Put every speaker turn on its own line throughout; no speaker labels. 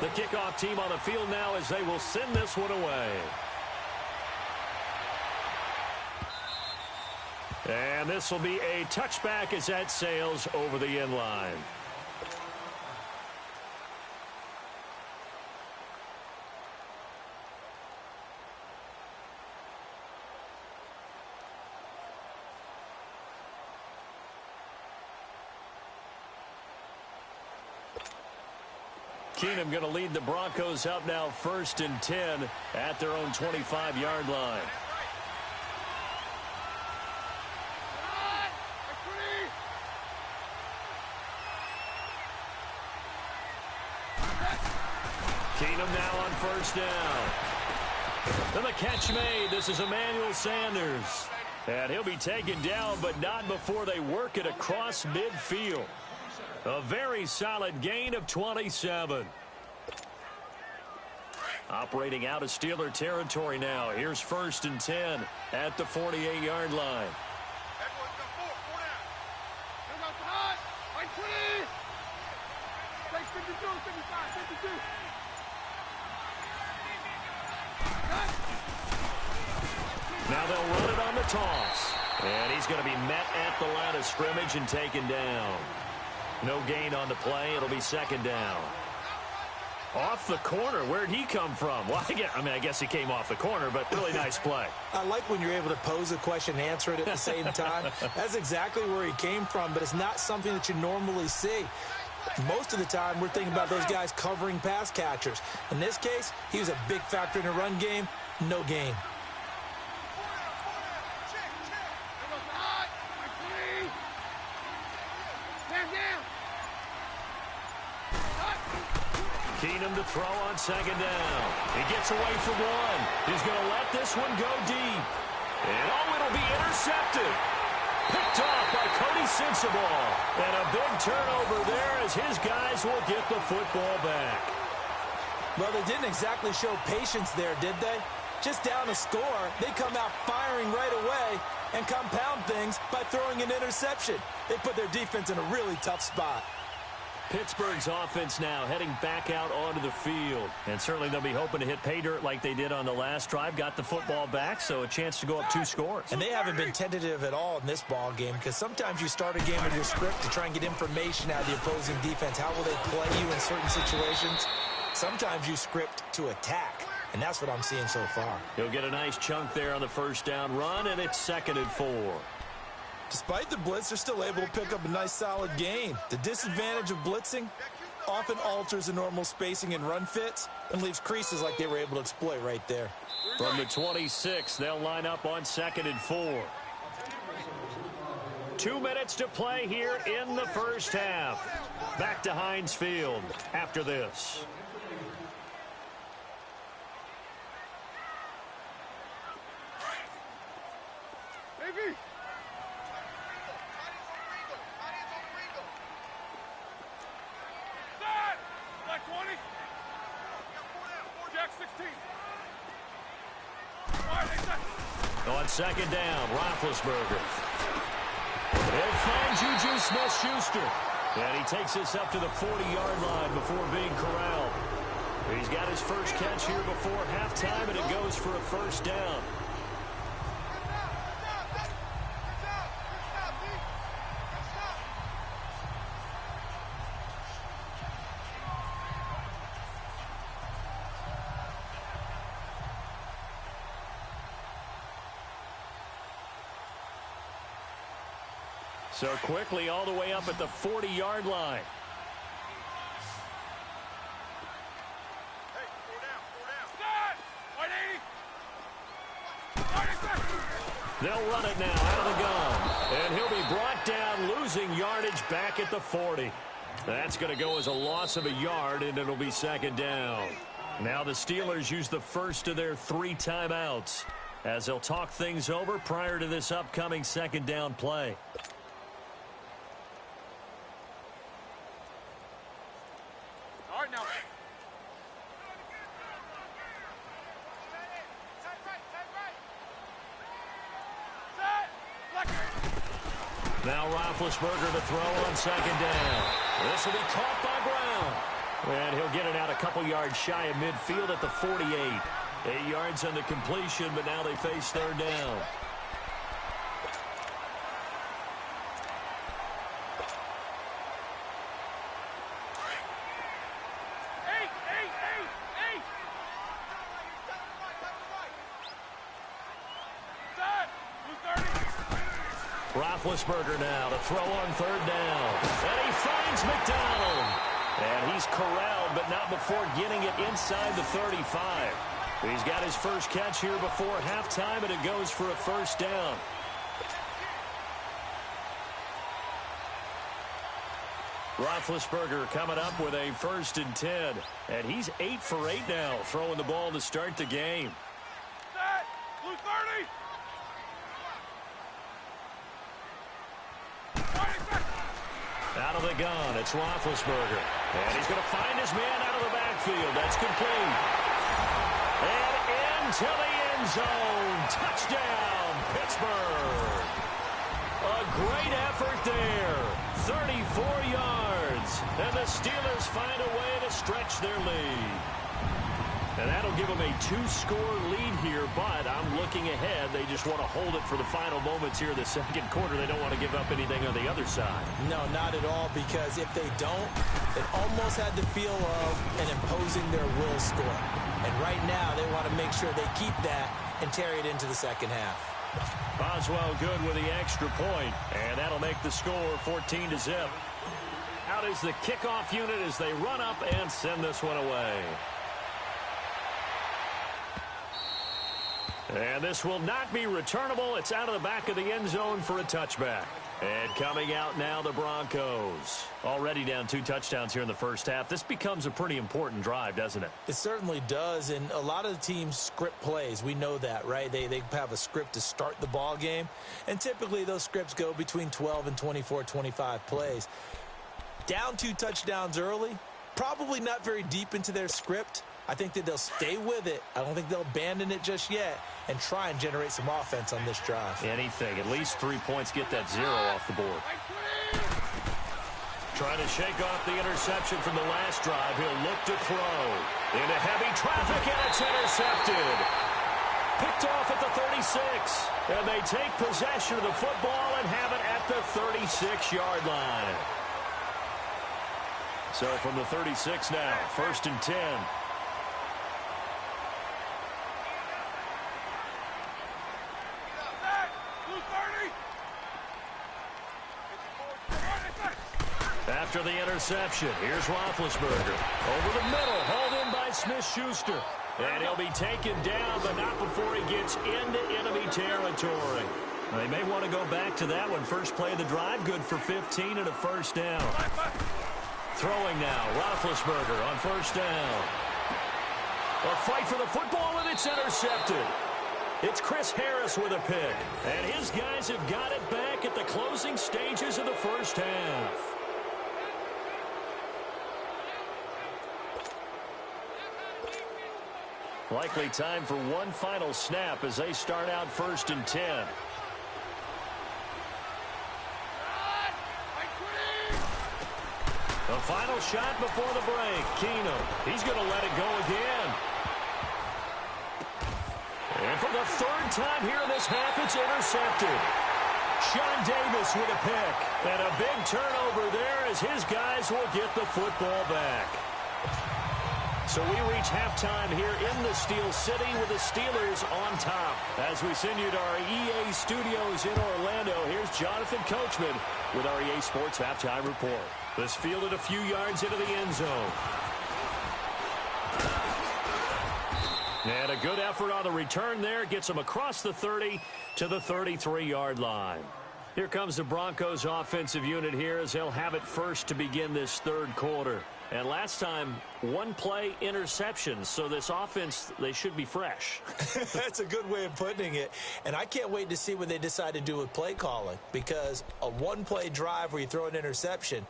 The kickoff team on the field now as they will send this one away. And this will be a touchback as that sails over the end line. Keenum going to lead the Broncos up now 1st and 10 at their own 25-yard line. Keenum now on 1st down. And the catch made. This is Emmanuel Sanders. And he'll be taken down, but not before they work it across midfield. A very solid gain of 27. Operating out of Steeler territory now. Here's 1st and 10 at the 48-yard line. Now they'll run it on the toss. And he's going to be met at the line of scrimmage and taken down. No gain on the play. It'll be 2nd down. Off the corner. Where'd he come from? Well, I guess he came off the corner, but really nice play.
I like when you're able to pose a question and answer it at the same time. That's exactly where he came from, but it's not something that you normally see. Most of the time, we're thinking about those guys covering pass catchers. In this case, he was a big factor in the run game. No gain. Keenum to throw on 2nd down. He gets away from one. He's going to let this one go deep. And it'll be intercepted. Picked off by Cody Sensabaugh. And a big turnover there as his guys will get the football back. Well, they didn't exactly show patience there, did they? Just down a score, they come out firing right away and compound things by throwing an interception. They put their defense in a really tough spot. Pittsburgh's offense now heading back out onto the field. And certainly they'll be hoping to hit pay dirt like they did on the last drive. Got the football back, so a chance to go up 2 scores. And they haven't been tentative at all in this ball game because sometimes you start a game with your script to try and get information out of the opposing defense. How will they play you in certain situations? Sometimes you script to attack. And that's what I'm seeing so far. He'll get a nice chunk there on the 1st down run, and it's 2nd and 4. Despite the blitz, they're still able to pick up a nice solid gain. The disadvantage of blitzing often alters the normal spacing and run fits and leaves creases like they were able to exploit right there. From the 26, they'll line up on 2nd and 4. 2 minutes to play here in the 1st half. Back to Heinz Field after this. On 2nd down, Roethlisberger. They'll find Juju Smith-Schuster. And he takes this up to the 40-yard line before being corralled. He's got his first catch here before halftime, and it goes for a 1st down. So quickly all the way up at the 40-yard line. They'll run it now out of the gun. And he'll be brought down, losing yardage back at the 40. That's going to go as a loss of a yard, and it'll be 2nd down. Now the Steelers use the first of their 3 timeouts as they'll talk things over prior to this upcoming 2nd down play. Now Roethlisberger to throw on 2nd down. This will be caught by Brown.
And he'll get it out a couple yards shy of midfield at the 48. 8 yards on the completion, but now they face third down. Roethlisberger now to throw on third down. And he finds McDonald. And he's corralled, but not before getting it inside the 35. He's got his first catch here before halftime, and it goes for a first down. Roethlisberger coming up with a 1st and 10. And he's 8 for 8 now, throwing the ball to start the game.
Blue 30.
Out of the gun, it's Roethlisberger. And he's going to find his man out of the backfield. That's complete. And into the end zone. Touchdown, Pittsburgh. A great effort there. 34 yards. And the Steelers find a way to stretch their lead. And that'll give them a 2-score lead here, but I'm looking ahead. They just want to hold it for the final moments here in the second quarter. They don't want to give up anything on the other side.
No, not at all, because if they don't, it almost had the feel of an imposing their will score. And right now, they want to make sure they keep that and carry it into the second half.
Boswell good with the extra point, and that'll make the score 14-0. Out is the kickoff unit as they run up and send this one away. And this will not be returnable. It's out of the back of the end zone for a touchback. And coming out now, the Broncos. Already down 2 touchdowns here in the first half. This becomes a pretty important drive, doesn't it?
It certainly does, and a lot of the teams script plays. We know that, right? They have a script to start the ball game, and typically those scripts go between 12 and 24, 25 plays. Down 2 touchdowns early, probably not very deep into their script. I think that they'll stay with it. I don't think they'll abandon it just yet and try and generate some offense on this drive.
Anything. At least 3 points, get that 0 off the board. Trying to shake off the interception from the last drive. He'll look to throw. Into heavy traffic, and it's intercepted. Picked off at the 36. And they take possession of the football and have it at the 36-yard line. So from the 36 now, 1st and 10. After the interception, here's Roethlisberger. Over the middle, hauled in by Smith-Schuster. And he'll be taken down, but not before he gets into enemy territory. They may want to go back to that one. First play of the drive, good for 15 and a first down. Throwing now, Roethlisberger on first down. A fight for the football, and it's intercepted. It's Chris Harris with a pick. And his guys have got it back at the closing stages of the first half. Likely time for one final snap as they start out 1st and 10. The final shot before the break. Keenum. He's going to let it go again. And for the 3rd time here in this half, it's intercepted. Sean Davis with a pick. And a big turnover there as his guys will get the football back. So we reach halftime here in the Steel City with the Steelers on top. As we send you to our EA studios in Orlando, here's Jonathan Coachman with our EA Sports Halftime Report. This fielded a few yards into the end zone. And a good effort on the return there. Gets him across the 30 to the 33-yard line. Here comes the Broncos offensive unit here as they'll have it first to begin this 3rd quarter. And last time, 1 play interception. So this offense, they should be fresh.
That's a good way of putting it. And I can't wait to see what they decide to do with play calling. Because a 1-play drive where you throw an interception,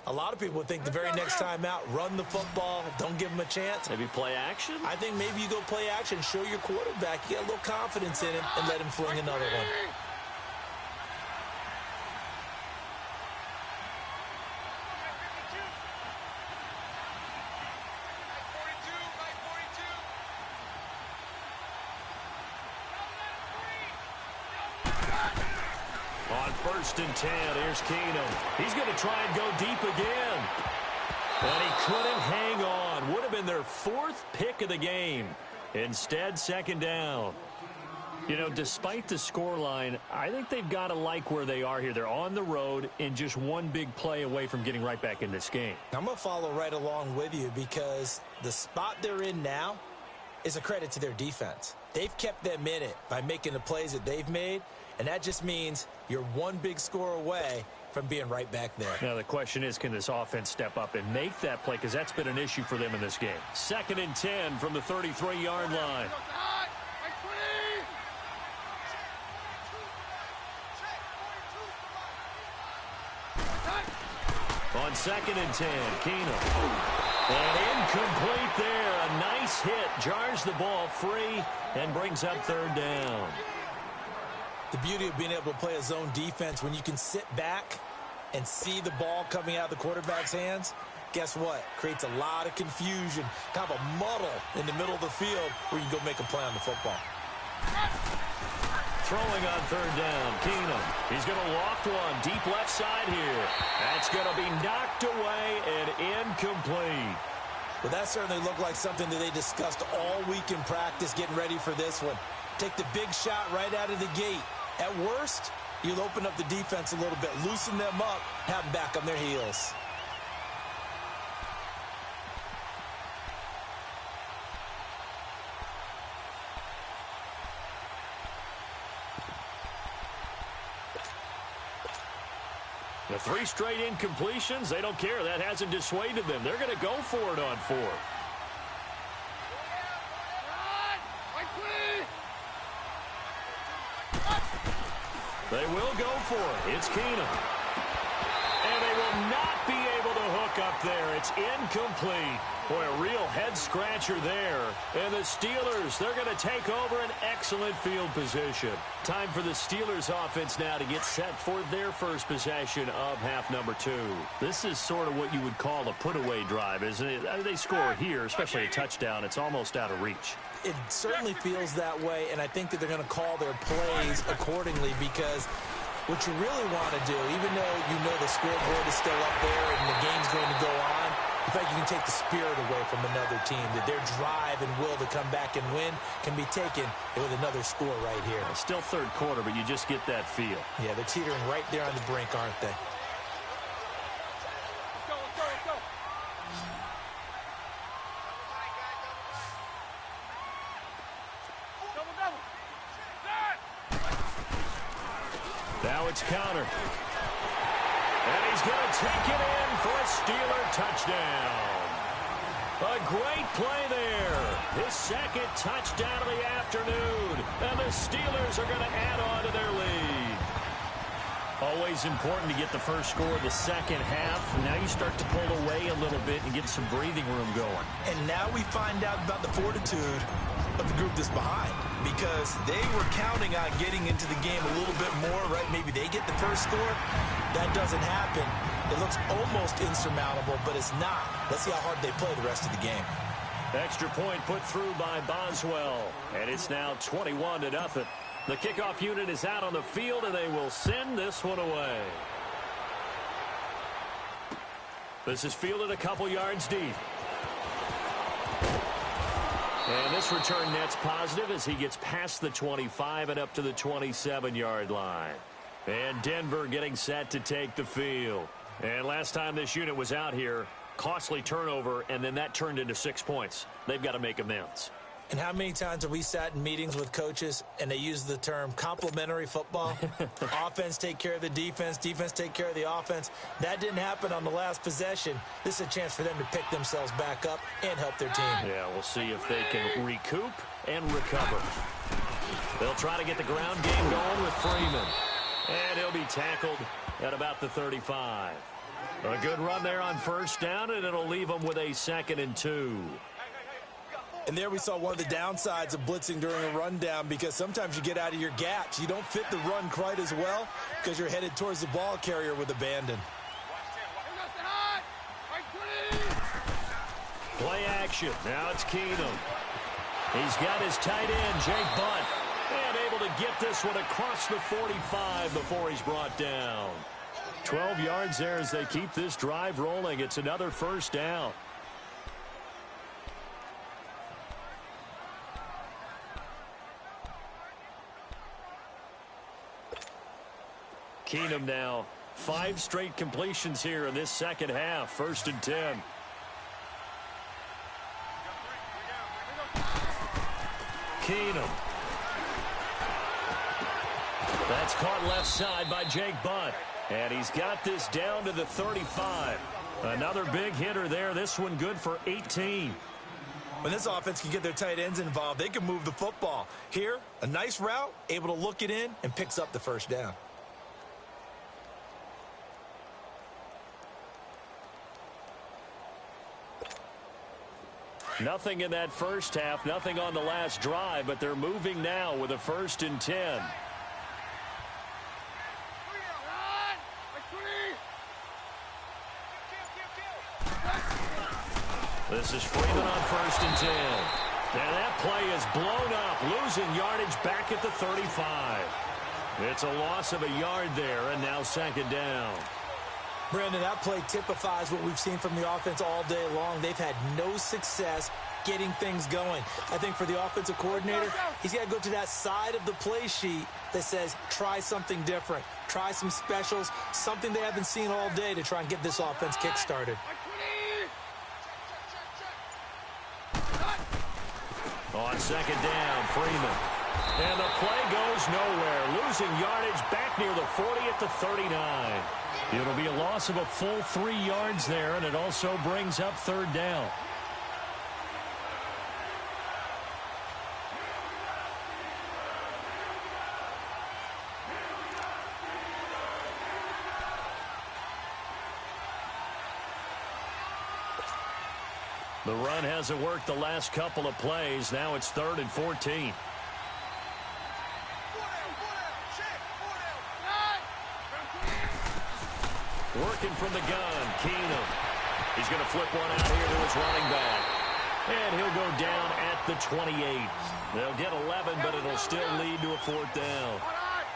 a lot of people would think the very next time out, run the football, don't give them a chance.
Maybe play action?
I think maybe you go play action, show your quarterback, you get a little confidence in him, and let him fling another one.
1st and 10. Here's Keenum. He's going to try and go deep again. And he couldn't hang on. Would have been their 4th pick of the game. Instead, 2nd down. You know, despite the scoreline, I think they've got to like where they are here. They're on the road and just one big play away from getting right back in this game.
I'm going to follow right along with you because the spot they're in now is a credit to their defense. They've kept them in it by making the plays that they've made, and that just means you're one big score away from being right back there.
Now, the question is, can this offense step up and make that play? Because that's been an issue for them in this game. 2nd and 10 from the 33-yard line. On 2nd and 10, Keenum. And incomplete there. A nice hit. Jars the ball free and brings up 3rd down.
The beauty of being able to play a zone defense when you can sit back and see the ball coming out of the quarterback's hands, guess what? Creates a lot of confusion, kind of a muddle in the middle of the field where you can go make a play on the football.
Throwing on 3rd down, Keenum. He's going to loft one deep left side here. That's going to be knocked away and incomplete.
Well, that certainly looked like something that they discussed all week in practice getting ready for this one. Take the big shot right out of the gate. At worst, you'll open up the defense a little bit, loosen them up, have them back on their heels.
The 3 straight incompletions, they don't care. That hasn't dissuaded them. They're going to go for it on 4th. They will go for it. It's Keenum. And they will not be able to hook up there. It's incomplete. Boy, a real head-scratcher there. And the Steelers, they're going to take over an excellent field position. Time for the Steelers offense now to get set for their first possession of half number 2. This is sort of what you would call a put-away drive, isn't it? I mean, they score here, especially a touchdown. It's almost out of reach.
It certainly feels that way, and I think that they're going to call their plays accordingly because what you really want to do, even though you know the scoreboard is still up there and the game's going to go on, in fact, you can take the spirit away from another team, that their drive and will to come back and win can be taken with another score right here.
Still 3rd quarter, but you just get that feel.
Yeah, they're teetering right there on the brink, aren't they?
Now it's counter. And he's going to take it in for a Steeler touchdown. A great play there. His 2nd touchdown of the afternoon. And the Steelers are going to add on to their lead. Always important to get the first score of the second half. Now you start to pull away a little bit and get some breathing room going.
And now we find out about the fortitude of the group that's behind, because they were counting on getting into the game a little bit more, right? Maybe they get the first score. That doesn't happen. It looks almost insurmountable, but it's not. Let's see how hard they play the rest of the game.
Extra point put through by Boswell, and it's now 21-0. The kickoff unit is out on the field, and they will send this one away. This is fielded a couple yards deep. And this return net's positive as he gets past the 25 and up to the 27-yard line. And Denver getting set to take the field. And last time this unit was out here, costly turnover, and then that turned into 6 points. They've got to make amends.
And how many times have we sat in meetings with coaches and they use the term complementary football? Offense take care of the defense, defense take care of the offense. That didn't happen on the last possession. This is a chance for them to pick themselves back up and help their team.
Yeah, we'll see if they can recoup and recover. They'll try to get the ground game going with Freeman. And he'll be tackled at about the 35. A good run there on first down, and it'll leave them with a 2nd and 2.
And there we saw one of the downsides of blitzing during a rundown, because sometimes you get out of your gaps. You don't fit the run quite as well because you're headed towards the ball carrier with abandon.
Play action. Now it's Keenum. He's got his tight end, Jake Bunt. And able able to get this one across the 45 before he's brought down. 12 yards there as they keep this drive rolling. It's another first down. Keenum now. 5 straight completions here in this second half. 1st and 10. Keenum. That's caught left side by Jake Butt. And he's got this down to the 35. Another big hitter there. This one good for 18.
When this offense can get their tight ends involved, they can move the football. Here, a nice route, able to look it in, and picks up the first down.
Nothing in that first half, nothing on the last drive, but they're moving now with a 1st and 10. This is Freeman on 1st and 10. And that play is blown up, losing yardage back at the 35. It's a loss of a yard there, and now 2nd down.
Brandon, that play typifies what we've seen from the offense all day long. They've had no success getting things going. I think for the offensive coordinator, he's got to go to that side of the play sheet that says, try something different. Try some specials, something they haven't seen all day to try and get this offense kick-started.
On 2nd down, Freeman. And the play goes nowhere. Losing yardage back near the 40 at the 39. It'll be a loss of a full 3 yards there, and it also brings up 3rd down. The run hasn't worked the last couple of plays. Now it's 3rd and 14. Working from the gun, Keenum. He's going to flip one out here to his running back. And he'll go down at the 28. They'll get 11, but it'll still lead to a 4th down.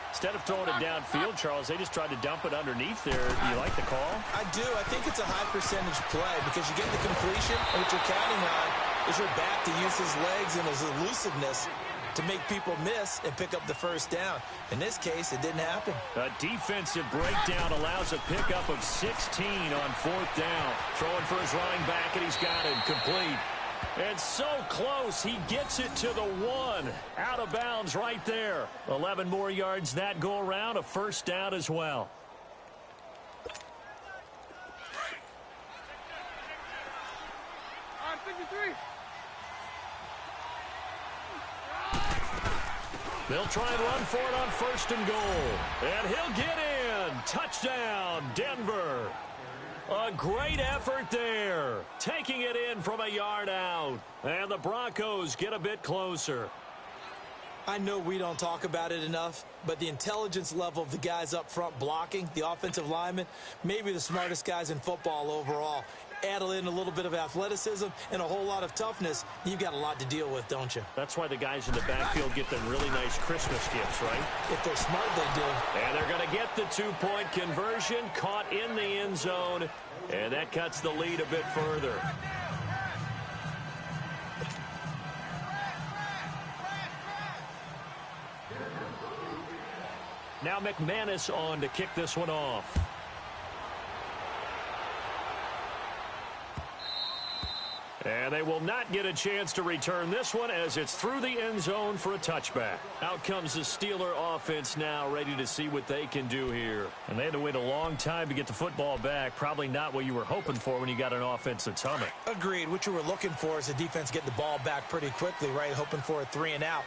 Instead of throwing it downfield, Charles, they just tried to dump it underneath there. Do you like the call?
I do. I think it's a high percentage play because you get the completion, and what you're counting on is your back to use his legs and his elusiveness to make people miss and pick up the first down. In this case, it didn't happen.
A defensive breakdown allows a pickup of 16 on 4th down. Throwing for his running back, and he's got it complete. And so close, he gets it to the 1. Out of bounds right there. 11 more yards that go around, a 1st down as well. They'll try and run for it on 1st and goal. And he'll get in. Touchdown, Denver. A great effort there. Taking it in from a yard out. And the Broncos get a bit closer.
I know we don't talk about it enough, but the intelligence level of the guys up front blocking, the offensive linemen, maybe the smartest guys in football overall. Add in a little bit of athleticism and a whole lot of toughness, you've got a lot to deal with, don't you?
That's why the guys in the backfield get them really nice Christmas gifts, right?
If they're smart, they do.
And they're going to get the 2-point conversion, caught in the end zone, and that cuts the lead a bit further. Now McManus on to kick this one off. And they will not get a chance to return this one as it's through the end zone for a touchback. Out comes the Steeler offense now, ready to see what they can do here. And they had to wait a long time to get the football back. Probably not what you were hoping for when you got an offense that's humming.
Agreed. What you were looking for is the defense get the ball back pretty quickly, right? Hoping for a 3 and out.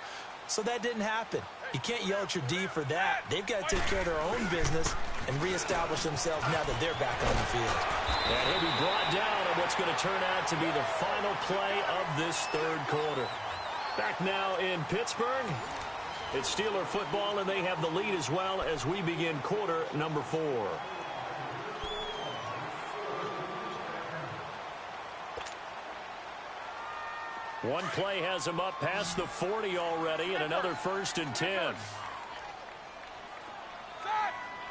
So that didn't happen. You can't yell at your D for that. They've got to take care of their own business and reestablish themselves now that they're back on the field.
And he'll be brought down on what's going to turn out to be the final play of this 3rd quarter. Back now in Pittsburgh. It's Steeler football, and they have the lead as well as we begin quarter number 4. One play has him up past the 40 already, and another 1st and 10.
Set.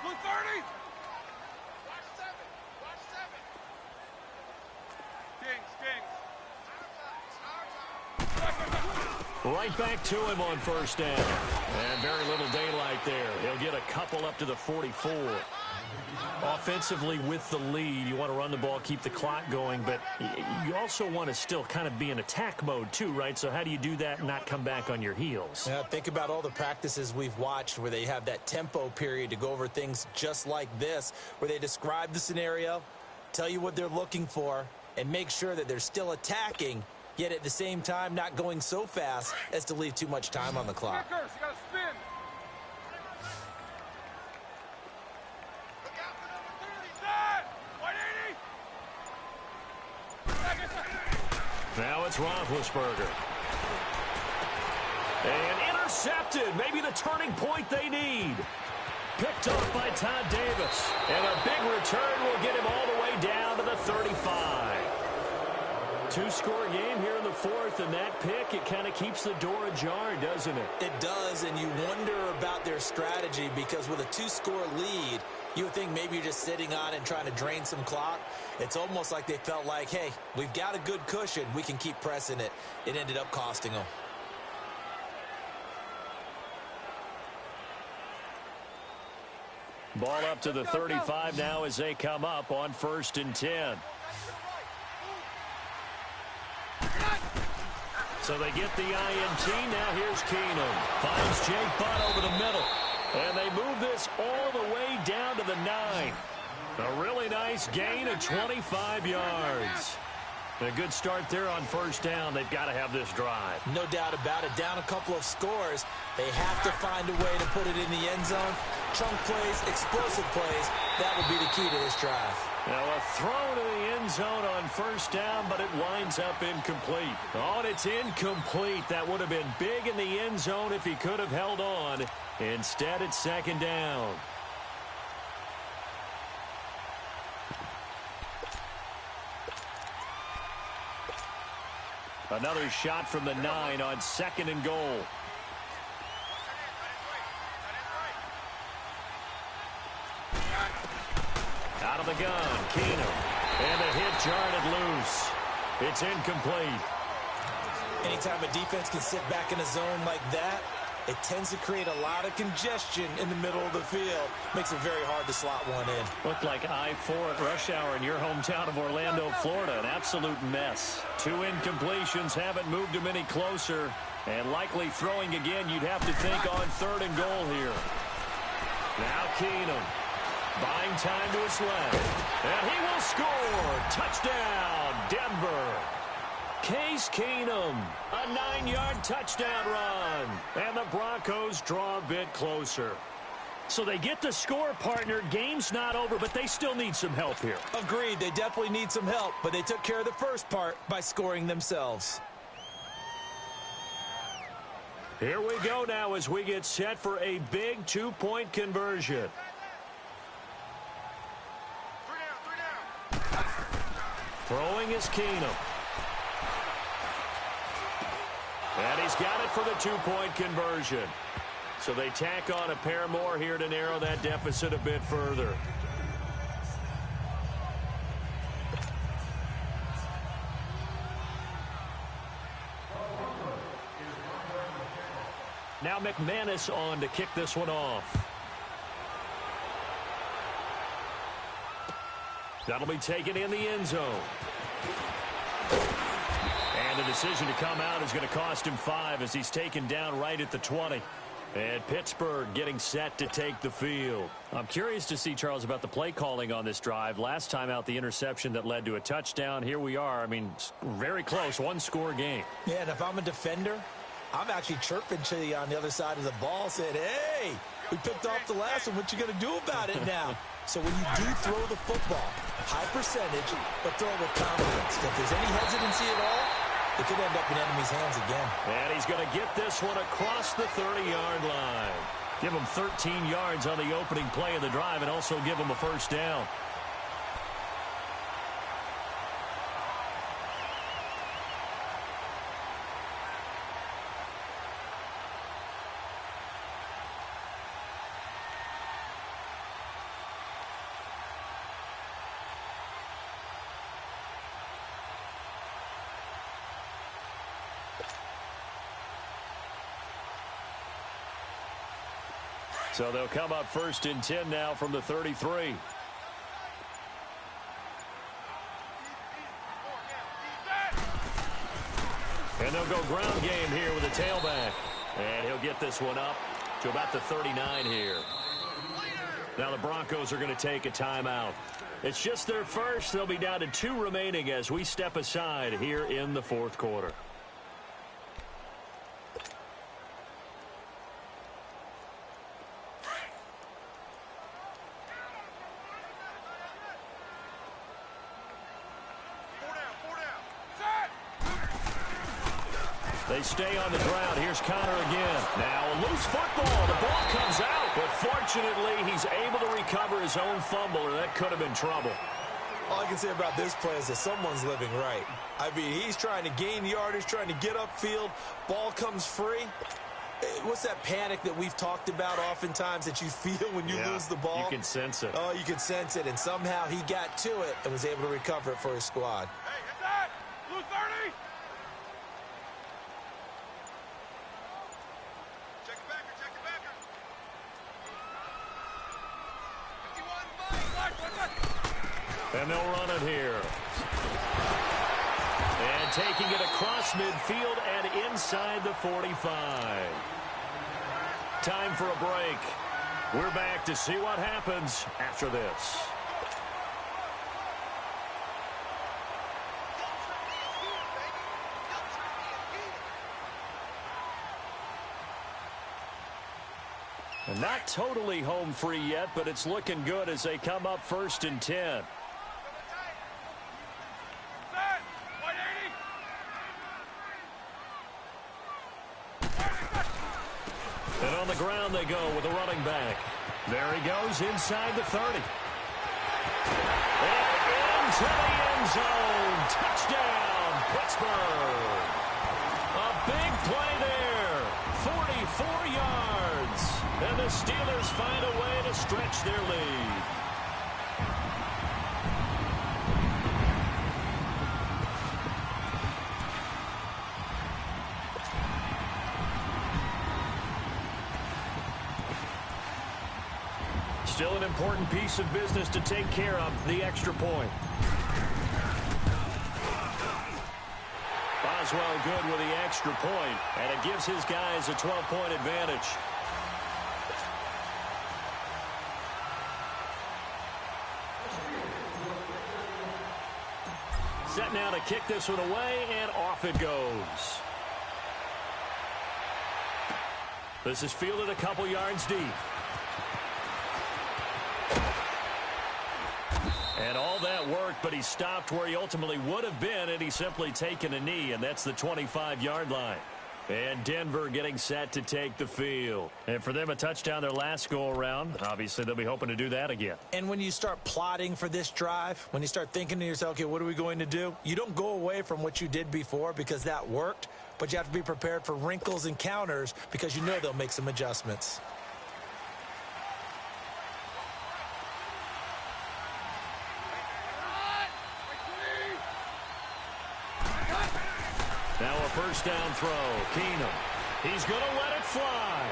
Blue 30. Watch 7.
Right back to him on 1st down. And very little daylight there. He'll get a couple up to the 44. Offensively with the lead, you want to run the ball, keep the clock going, but you also want to still kind of be in attack mode too, right? So how do you do that and not come back on your heels?
Yeah, think about all the practices we've watched where they have that tempo period to go over things just like this, where they describe the scenario, tell you what they're looking for, and make sure that they're still attacking, yet at the same time not going so fast as to leave too much time on the clock.
Kickers, you gotta spin.
Now it's Roethlisberger. And intercepted. Maybe the turning point they need. Picked off by Todd Davis. And a big return will get him all the way down to the 35. Two-score game here in the 4th, and that pick, it kind of keeps the door ajar, doesn't it?
It does, and you wonder about their strategy because with a 2-score lead, you would think maybe you're just sitting on it and trying to drain some clock. It's almost like they felt like, hey, we've got a good cushion. We can keep pressing it. It ended up costing them.
Ball up to the 35 now as they come up on 1st and 10. So they get the INT. Now here's Keenum. Finds Jake Butt over the middle. And they move this all the way down to the 9. A really nice gain of 25 yards. A good start there on 1st down. They've got to have this drive.
No doubt about it. Down a couple of scores. They have to find a way to put it in the end zone. Chunk plays, explosive plays. That would be the key to this drive.
Now a throw to the end zone on 1st down, but it winds up incomplete. Oh, and it's incomplete. That would have been big in the end zone if he could have held on. Instead, it's 2nd down. Another shot from the 9 on 2nd and goal. Out of the gun, Keenum. And the hit jarred loose. It's incomplete.
Anytime a defense can sit back in a zone like that, it tends to create a lot of congestion in the middle of the field. Makes it very hard to slot one in.
Looked like I-4 at rush hour in your hometown of Orlando, Florida. An absolute mess. 2 incompletions haven't moved him any closer. And likely throwing again, you'd have to think on 3rd and goal here. Now Keenum. Buying time to his left. And he will score. Touchdown, Denver. Case Keenum, a 9-yard touchdown run. And the Broncos draw a bit closer. So they get the score, partner. Game's not over, but they still need some help here.
Agreed. They definitely need some help, but they took care of the first part by scoring themselves.
Here we go now as we get set for a big 2-point conversion. Throwing is Keenum. And he's got it for the 2-point conversion. So they tack on a pair more here to narrow that deficit a bit further. Now McManus on to kick this one off. That'll be taken in the end zone. And the decision to come out is going to cost him 5 as he's taken down right at the 20. And Pittsburgh getting set to take the field. I'm curious to see, Charles, about the play calling on this drive. Last time out, the interception that led to a touchdown. Here we are. I mean, very close, 1-score game.
Yeah, and if I'm a defender, I'm actually chirping to you on the other side of the ball, saying, hey, we picked off the last one. What you going to do about it now? So when you do throw the football, high percentage, but throw it with confidence. If there's any hesitancy at all, it could end up in enemy's hands again.
And he's going to get this one across the 30-yard line. Give him 13 yards on the opening play of the drive and also give him a 1st down. So they'll come up 1st and 10 now from the 33. And they'll go ground game here with a tailback. And he'll get this one up to about the 39 here. Now the Broncos are going to take a timeout. It's just their first. They'll be down to 2 remaining as we step aside here in the 4th quarter. They stay on the ground. Here's Connor again. Now a loose football. The ball comes out. But fortunately, he's able to recover his own fumble, or that could have been trouble.
All I can say about this play is that someone's living right. I mean, he's trying to gain yardage, trying to get upfield. Ball comes free. What's that panic that we've talked about oftentimes that you feel when you lose the ball?
You can sense it.
Oh, you can sense it. And somehow he got to it and was able to recover it for his squad.
Hey, hit that! Blue 30! Check it backer, check it backer. 51,
and they'll run it here. And taking it across midfield and inside the 45. Time for a break. We're back to see what happens after this. And not totally home free yet, but it's looking good as they come up 1st and 10. And on the ground they go with a running back. There he goes inside the 30. And into the end zone. Touchdown, Pittsburgh. A big play there. 44 yards. And the Steelers find a way to stretch their lead. Still an important piece of business to take care of, the extra point. Boswell good with the extra point, and it gives his guys a 12-point advantage. Set now to kick this one away, and off it goes. This is fielded a couple yards deep. And all that worked, but he stopped where he ultimately would have been, and he's simply taken a knee, and that's the 25-yard line. And Denver getting set to take the field. And for them, a touchdown their last go-around. Obviously, they'll be hoping to do that again.
And when you start plotting for this drive, when you start thinking to yourself, okay, what are we going to do? You don't go away from what you did before because that worked, but you have to be prepared for wrinkles and counters because you know they'll make some adjustments.
Now a first down throw. Keenum. He's going to let it fly.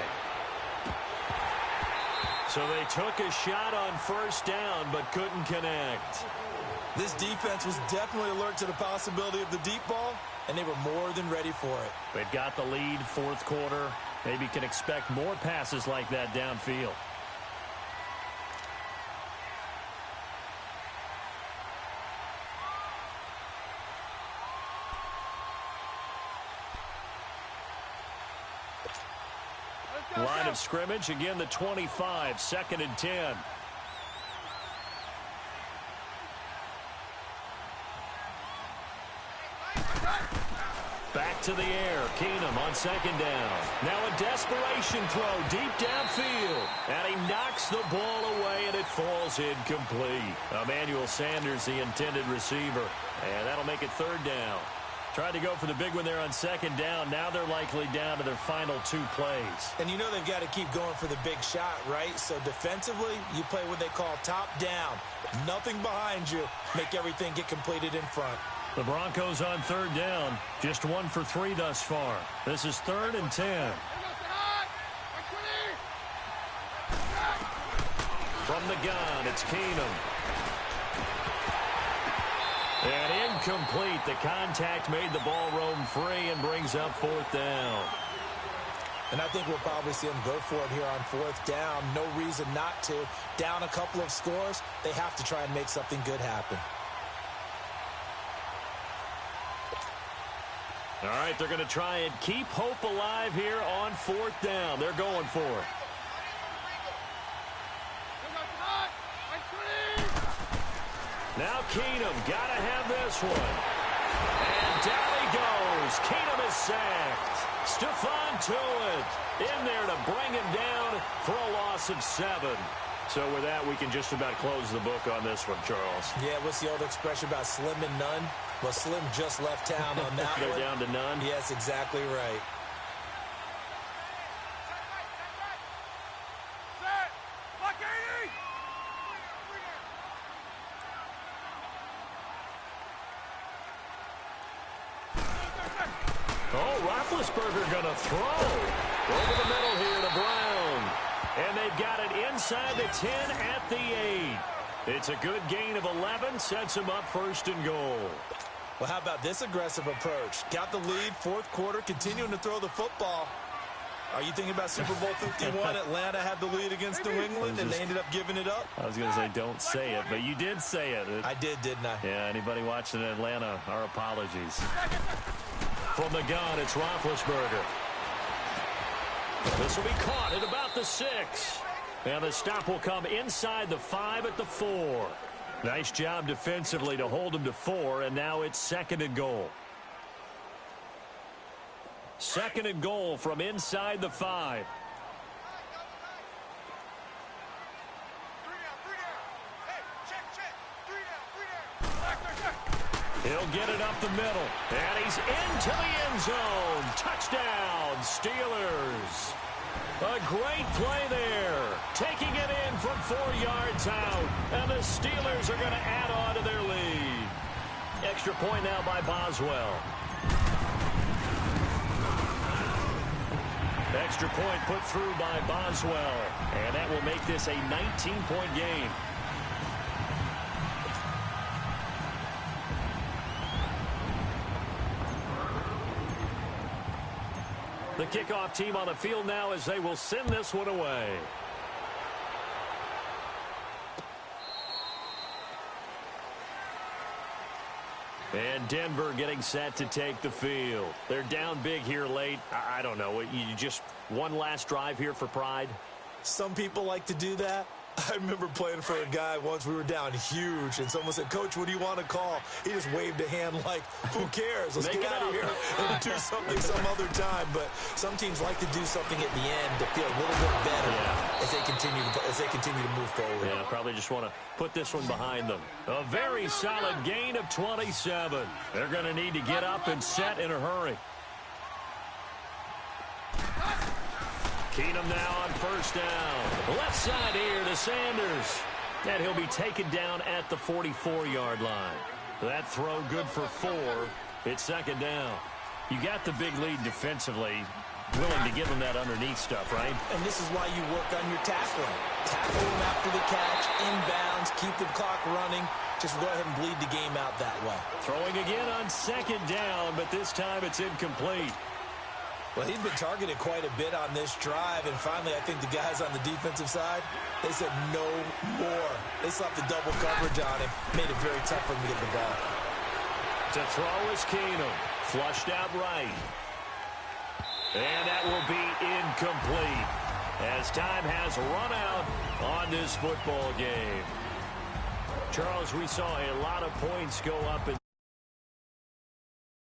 So they took a shot on first down but couldn't connect.
This defense was definitely alert to the possibility of the deep ball, and they were more than ready for it.
They've got the lead, 4th quarter. Maybe can expect more passes like that downfield. Line of scrimmage, again the 25, 2nd and 10. Back to the air, Keenum on 2nd down. Now a desperation throw deep downfield. And he knocks the ball away and it falls incomplete. Emmanuel Sanders, the intended receiver. And that'll make it 3rd down. Tried to go for the big one there on 2nd down. Now they're likely down to their final 2 plays.
And you know they've got to keep going for the big shot, right? So defensively, you play what they call top down. Nothing behind you. Make everything get completed in front.
The Broncos on 3rd down. Just 1 for 3 thus far. This is 3rd and 10. From the gun, it's Keenum. And incomplete. The contact made the ball roam free and brings up fourth down.
And I think we'll probably see them go for it here on fourth down. No reason not to. Down a couple of scores, they have to try and make something good happen.
All right, they're going to try and keep hope alive here on fourth down. They're going for it. Now Keenum, got to have this one. And down he goes. Keenum is sacked. Stephon Tuitt in there to bring him down for a loss of 7. So with that, we can just about close the book on this one, Charles.
Yeah, what's the old expression about slim and none? Well, Slim just left town on that
They're
one.
down to none?
Yes, exactly right.
Oh, Roethlisberger going to throw. Over the middle here to Brown. And they've got it inside the 10 at the 8. It's a good gain of 11, sets them up first and goal.
Well, how about this aggressive approach? Got the lead, fourth quarter, continuing to throw the football. Are you thinking about Super Bowl 51? Atlanta had the lead against New England, and they ended up giving it up?
I was going to say don't say it, but you did say it.
I did, didn't I?
Yeah, anybody watching Atlanta, our apologies. From the gun, it's Roethlisberger. This will be caught at about the 6. And the stop will come inside the 5 at the 4. Nice job defensively to hold him to 4, and now it's second and goal. Second and goal from inside the 5. He'll get it up the middle, and he's into the end zone. Touchdown, Steelers. A great play there. Taking it in from 4 yards out, and the Steelers are going to add on to their lead. Extra point now by Boswell. Extra point put through by Boswell, and that will make this a 19-point game. The kickoff team on the field now as they will send this one away. And Denver getting set to take the field. They're down big here late. I don't know. You just one last drive here for pride?
Some people like to do that. I remember playing for a guy once. We were down huge, and someone said, "Coach, what do you want to call?" He just waved a hand like, who cares? Let's get out of here and do something some other time. But some teams like to do something at the end to feel a little bit better as they continue to move forward.
Yeah, probably just want to put this one behind them. A very solid gain of 27. They're going to need to get up and set in a hurry. Keenum now on first down. Left side here to Sanders. And he'll be taken down at the 44-yard line. That throw good for 4. It's second down. You got the big lead defensively. Willing to give them that underneath stuff, right?
And this is why you work on your tackling. Tackle them after the catch, inbounds, keep the clock running. Just go ahead and bleed the game out that way.
Throwing again on second down, but this time it's incomplete.
Well, he's been targeted quite a bit on this drive, and finally I think the guys on the defensive side, they said no more. They slapped the double coverage on him, made it very tough for him to get the ball.
To throw is Keenum, flushed out right. And that will be incomplete as time has run out on this football game. Charles, we saw a lot of points go up in